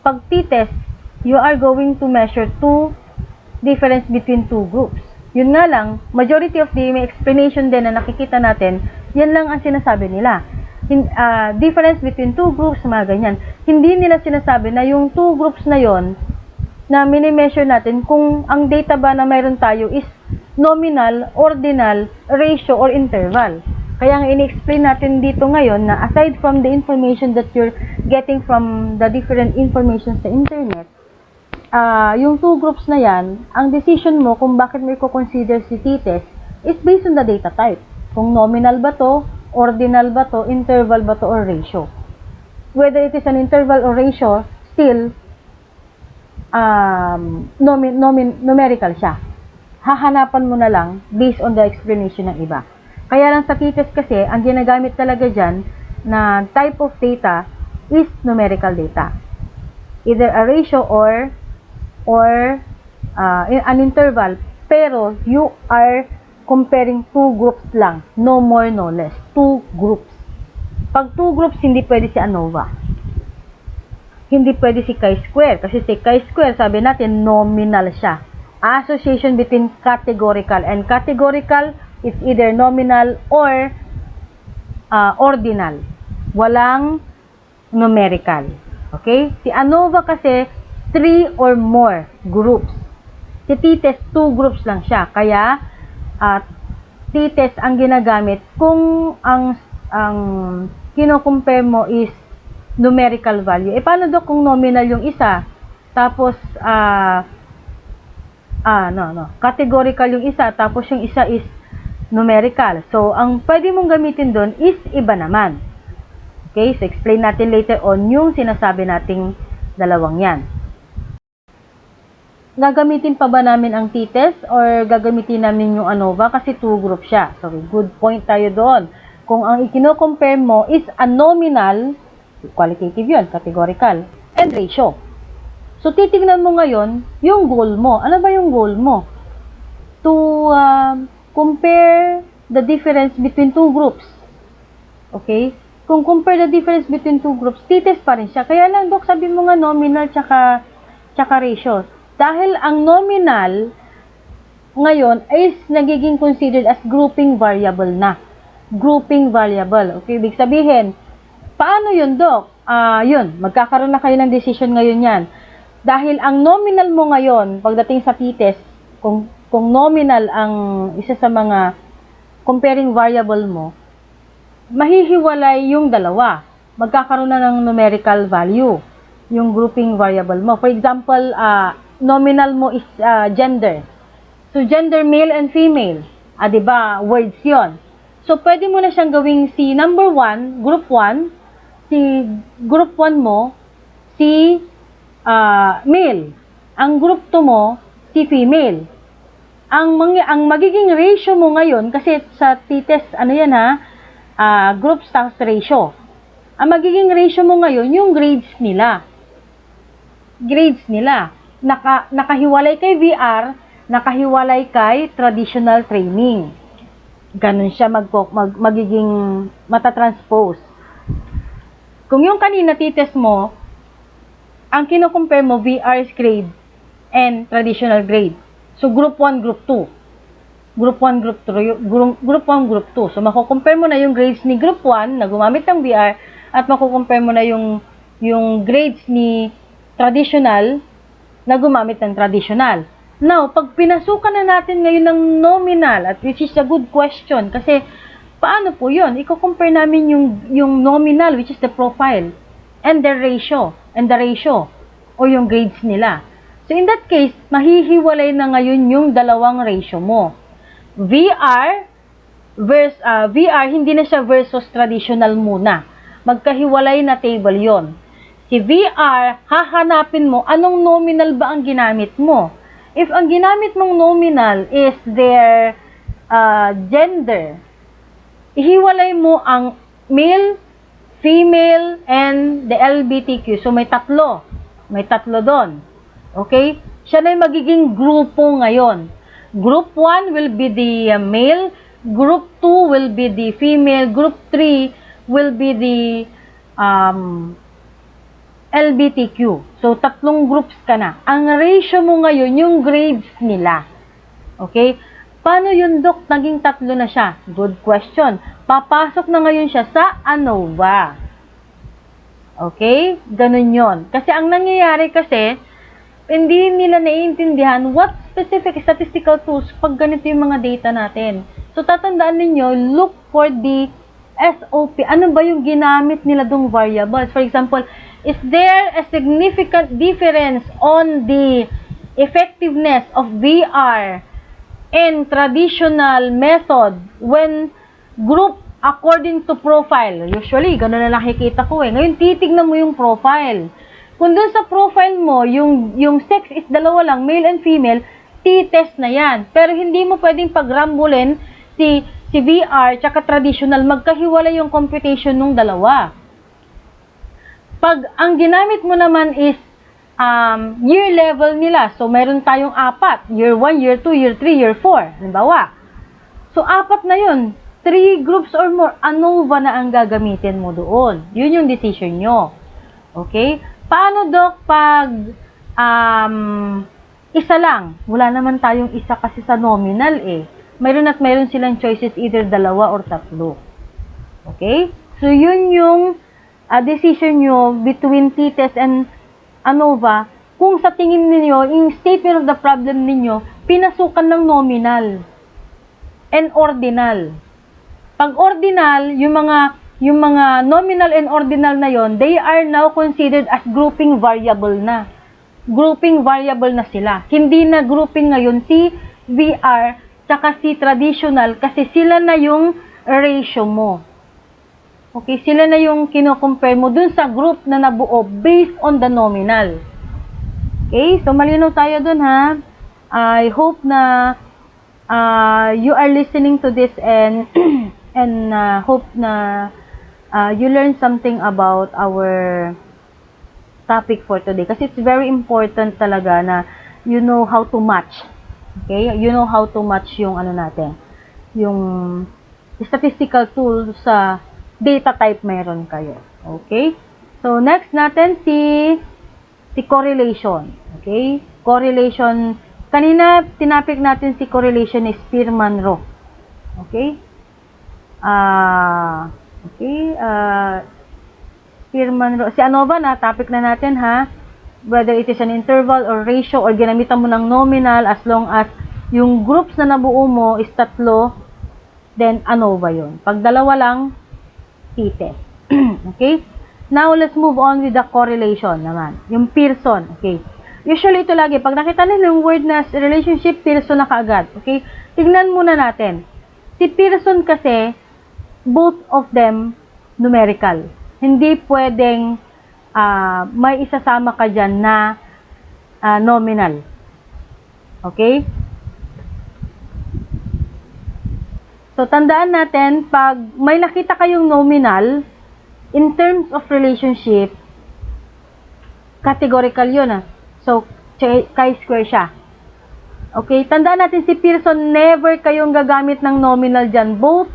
pag t-test, you are going to measure two difference between two groups. Yun nga lang, majority of the explanation din na nakikita natin, yan lang ang sinasabi nila. Difference between two groups, mga ganyan. Hindi nila sinasabi na yung two groups na yon na mini-measure natin kung ang data ba na mayroon tayo is nominal, ordinal, ratio, or interval. Kaya ang ini-explain natin dito ngayon na aside from the information that you're getting from the different information sa internet, yung two groups na yan, ang decision mo kung bakit mo i-consider si t-test is based on the data type. Kung nominal ba to, ordinal ba to, interval ba to, or ratio. Whether it is an interval or ratio, still, numerical siya. Hahanapan mo na lang based on the explanation ng iba. Kaya lang sa t-test kasi, ang ginagamit talaga dyan na type of data is numerical data. Either a ratio or an interval, pero you are comparing two groups lang, no more, no less. Two groups. Pag two groups, hindi pwede si ANOVA. Hindi pwede si chi-square. Kasi si chi-square, sabi natin, nominal siya. Association between categorical. And categorical is either nominal or ordinal. Walang numerical. Okay? Si ANOVA kasi, 3 or more groups. Si t-test, 2 groups lang siya. Kaya, t-test ang ginagamit kung ang kino-compare mo is numerical value. E paano do kung nominal yung isa? Tapos, categorical yung isa, tapos yung isa is numerical. So, ang pwede mong gamitin doon is iba naman. Okay? So, explain natin later on yung sinasabi nating dalawang yan. Gagamitin pa ba namin ang t-test or gagamitin namin yung ANOVA kasi 2 group siya. So, good point tayo doon. Kung ang ikino-compare mo is a nominal, qualitative yun, categorical, and ratio. So, titignan mo ngayon yung goal mo. Ano ba yung goal mo? To compare the difference between 2 groups. Okay? Kung compare the difference between 2 groups, t-test pa rin siya. Kaya lang, Dok, sabi mo nga nominal tsaka ratio. Dahil ang nominal ngayon is nagiging considered as grouping variable na. Grouping variable. Okay, ibig sabihin, paano yun, Dok? Yun, magkakaroon na kayo ng decision ngayon yan. Dahil ang nominal mo ngayon, pagdating sa t-test, kung nominal ang isa sa mga comparing variable mo, mahihiwalay yung dalawa. Magkakaroon na ng numerical value, yung grouping variable mo. For example, nominal mo is gender. So, gender male and female. Diba? Words yon. So, pwede mo na siyang gawing si number 1, group 1, si group 1 mo, si male. Ang group 2 mo, si female. Ang magiging ratio mo ngayon, kasi sa t-test, ano yan group status ratio. Ang magiging ratio mo ngayon, yung grades nila. Grades nila. Nakahiwalay kay VR, nakahiwalay kay traditional training. Ganun siya magiging matatranspose. Kung yung kanina t-test mo, ang kino-compare mo VR's grade and traditional grade. So, group 1, group 2. Group 1, group 2. Group 1, group 2. So, mako-compare mo na yung grades ni group 1 na gumamit ng VR at mako-compare mo na yung grades ni traditional na gumamit ng traditional. Now, pag pinasukan na natin ngayon ng nominal, at which is a good question, kasi paano po yun? Iko-compare namin yung nominal, which is the profile, and the ratio, o yung grades nila. So, in that case, mahihiwalay na ngayon yung dalawang ratio mo. VR, hindi na siya versus traditional muna. Magkahiwalay na table yon. Si VR, hahanapin mo anong nominal ba ang ginamit mo. If ang ginamit mong nominal is their gender, ihiwalay mo ang male, female, and the LGBTQ. So, may tatlo. May tatlo doon. Okay? Siya na yung magiging grupo ngayon. Group 1 will be the male. Group 2 will be the female. Group 3 will be the LGBTQ. So, tatlong groups ka na. Ang ratio mo ngayon, yung grades nila. Okay? Paano yun, Dok? Naging tatlo na siya. Good question. Papasok na ngayon siya sa ANOVA. Okay? Ganun yon. Kasi ang nangyayari kasi, hindi nila naiintindihan what specific statistical tools pag ganito yung mga data natin. So, tatandaan ninyo, look for the SOP. Ano ba yung ginamit nila dong variables? For example, is there a significant difference on the effectiveness of VR and traditional method when group according to profile. Usually, gano'n na nakikita ko eh. Ngayon, titignan mo yung profile. Kung dun sa profile mo, yung sex is dalawa lang, male and female, T-test na yan. Pero hindi mo pwedeng pagrambulin si VR tsaka traditional, magkahiwala yung computation ng dalawa. Pag ang ginamit mo naman is year level nila, so meron tayong 4, year 1, year 2, year 3, year 4, halimbawa. So 4 na yun, 3 groups or more, ANOVA na ang gagamitin mo doon. Yun yung decision nyo. Okay? Paano, Doc, pag isa lang? Wala naman tayong isa kasi sa nominal eh. Mayroon at mayroon silang choices, either 2 or 3. Okay? So yun yung decision nyo between T-test and ANOVA, kung sa tingin ninyo, yung statement of the problem ninyo, pinasukan ng nominal and ordinal. Pag ordinal, yung mga nominal and ordinal na yon, they are now considered as grouping variable na. Grouping variable na sila. Hindi na grouping ngayon si VR tsaka si traditional kasi sila na yung ratio mo. Okay, sila na yung kino-compare mo dun sa group na nabuo based on the nominal. Okay, so malinaw tayo dun ha. I hope na you are listening to this and hope na you learn something about our topic for today. Kasi it's very important talaga na you know how to match. Okay, you know how to match yung ano natin, yung statistical tool sa data type meron kayo. Okay? So, next natin si correlation. Okay? Correlation. Kanina, tinapik natin si correlation ni Spearman-Rowe. Okay? Spearman-Rowe. Si ANOVA na, topic na natin ha. Whether it is an interval or ratio or ginamitan mo ng nominal as long as yung groups na nabuo mo is 3, then ANOVA yun. Pag 2 lang, T-test. Okay? Now, let's move on with the correlation naman. Yung Pearson. Okay? Usually, ito lagi. Pag nakita nila yung word na relationship, Pearson na kaagad. Okay? Tignan muna natin. Si Pearson kasi, both of them, numerical. Hindi pwedeng may isasama ka dyan na nominal. Okay? So, tandaan natin, pag may nakita kayong nominal, in terms of relationship, categorical yun So, chi-square siya. Okay? Tandaan natin si Pearson, never kayong gagamit ng nominal dyan. Both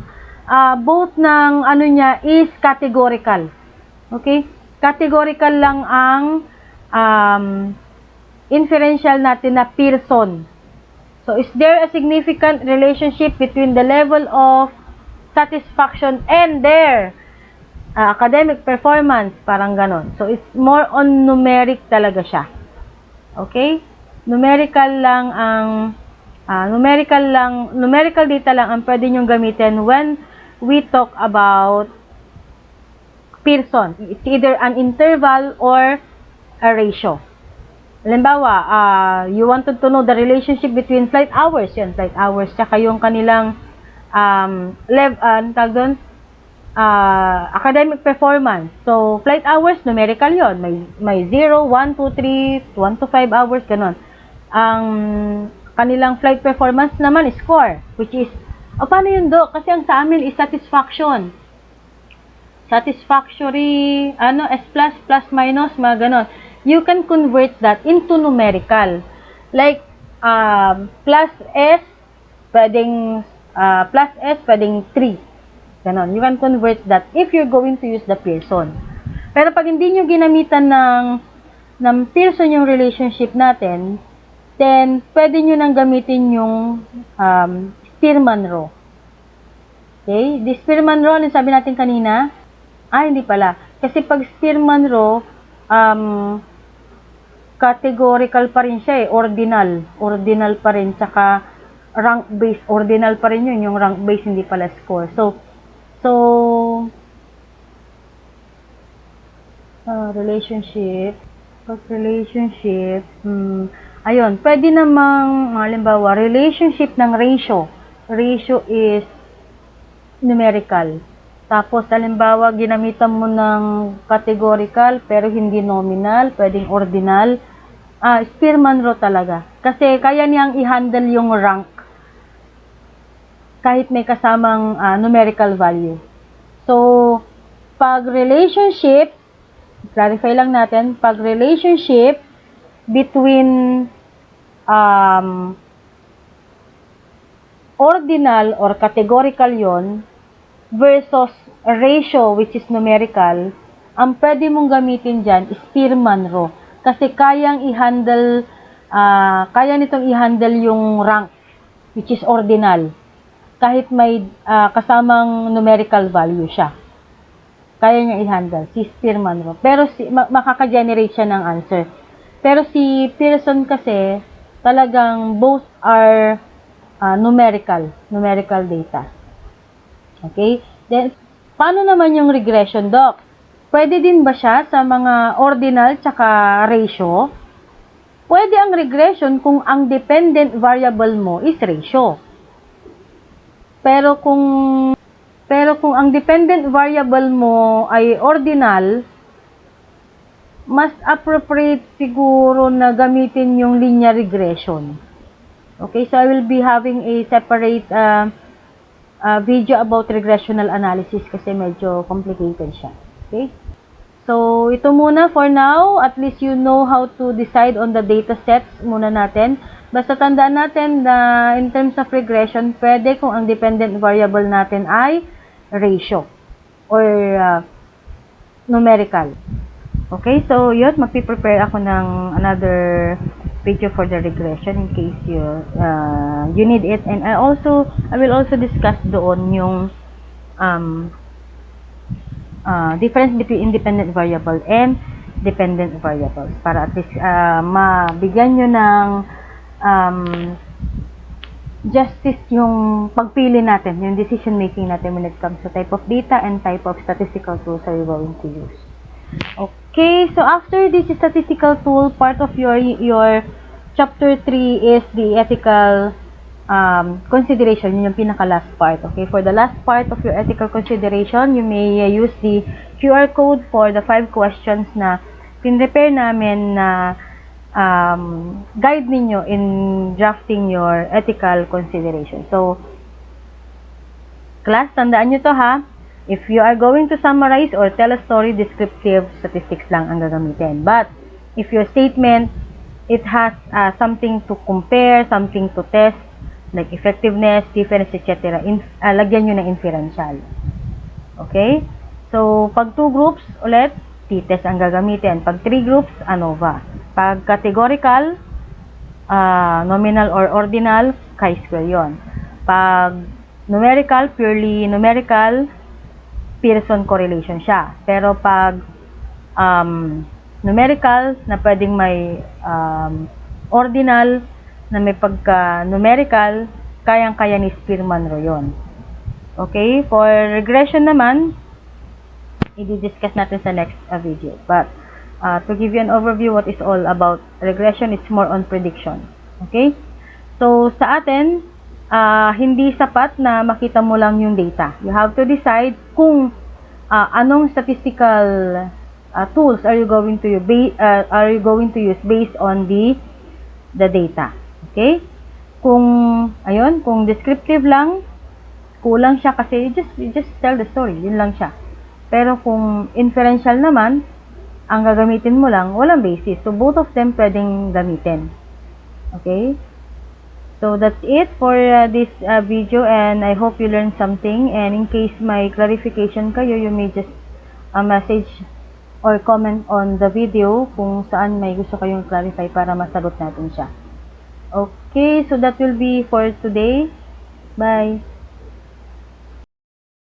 ng ano niya is categorical. Okay? Categorical lang ang inferential natin na Pearson. So, is there a significant relationship between the level of satisfaction and their academic performance? Parang ganon. So, it's more on numeric talaga siya. Okay? Numerical data lang ang pwede nyong gamitin when we talk about Pearson. It's either an interval or a ratio. Halimbawa, you wanted to know the relationship between flight hours. Yan, flight hours. Tsaka yung kanilang academic performance. So, flight hours, numerical yon. May 0, 1, 2, 3, 1 to 5 hours, ganon. Ang kanilang flight performance naman is score, which is, paano yun, Doc? Kasi ang sa amin is satisfaction. Satisfactory, S plus minus, mga ganon. You can convert that into numerical. Like, plus S, pwedeng 3. Ganon. You can convert that if you're going to use the Pearson. Pero pag hindi nyo ginamitan ng Pearson yung relationship natin, then, pwede nyo nang gamitin yung Spearman-Rowe. Okay? The Spearman-Rowe, ano sabi natin kanina? Hindi pala. Kasi pag Spearman-Rowe, categorical pa rin siya ordinal. Ordinal pa rin, tsaka rank-based. Ordinal pa rin yun, yung rank-based, hindi pala score. So, relationship, ayun, pwede namang, halimbawa, relationship ng ratio. Ratio is numerical. Tapos, halimbawa, ginamitan mo ng categorical, pero hindi nominal, pwedeng ordinal. Spearman rule talaga. Kasi kaya niyang i-handle yung rank kahit may kasamang numerical value. So, pag relationship, clarify lang natin, pag relationship between ordinal or categorical yon versus ratio which is numerical, ang pwede mong gamitin dyan is Spearman rule. Kasi kaya nitong i-handle yung rank which is ordinal. Kahit may kasamang numerical value siya. Kaya niya i-handle, si Spearman rule. Pero makaka-generate siya ng answer. Pero si Pearson kasi, talagang both are numerical data. Okay? Then, paano naman yung regression, Doc? Pwede din ba siya sa mga ordinal tsaka ratio? Pwede ang regression kung ang dependent variable mo is ratio. Pero kung ang dependent variable mo ay ordinal, mas appropriate siguro na gamitin yung linear regression. Okay, so I will be having a separate video about regressional analysis kasi medyo complicated siya. Okay? So, ito muna for now. At least you know how to decide on the data sets muna natin. Basta tandaan natin na in terms of regression, pwede kung ang dependent variable natin ay ratio or numerical. Okay? So, yun. Magpiprepare ako ng another video for the regression in case you need it. And I will also discuss doon yung difference between independent variable and dependent variables para at least mabigyan nyo ng justice yung pagpili natin, yung decision making natin when it comes to type of data and type of statistical tools are you going to use. Okay, so after this statistical tool, part of your chapter 3 is the ethical consideration. Yun yung pinaka-last part. Okay, for the last part of your ethical consideration, you may use the QR code for the 5 questions na pin-prepare namin na guide ninyo in drafting your ethical consideration. So, class, tandaan nyo to ha. If you are going to summarize or tell a story, descriptive statistics lang ang gagamitin. But, if your statement, it has something to compare, something to test, like effectiveness, difference, etc. Lagyan nyo ng inferential. Okay? So, pag 2 groups, ulit, t-test ang gagamitin. Pag 3 groups, ANOVA. Pag categorical, nominal or ordinal, chi-square yon. Pag numerical, purely numerical, Pearson correlation siya. Pero pag numerical, na pwedeng may ordinal, na may pagka-numerical, kayang-kaya ni Spearman rule yun. Okay? For regression naman, i-discuss natin sa next video. But, to give you an overview what is all about regression, it's more on prediction. Okay? So, sa atin, hindi sapat na makita mo lang yung data. You have to decide kung anong statistical tools are you going to use based on the data. Okay? Kung descriptive lang, kulang siya kasi you just tell the story. Yun lang siya. Pero kung inferential naman, ang gagamitin mo lang, walang basis. So, both of them pwedeng gamitin. Okay? So, that's it for this video and I hope you learned something. And in case may clarification kayo, you may just message or comment on the video kung saan may gusto kayong clarify para masagot natin siya. Okay, so that will be for today. Bye!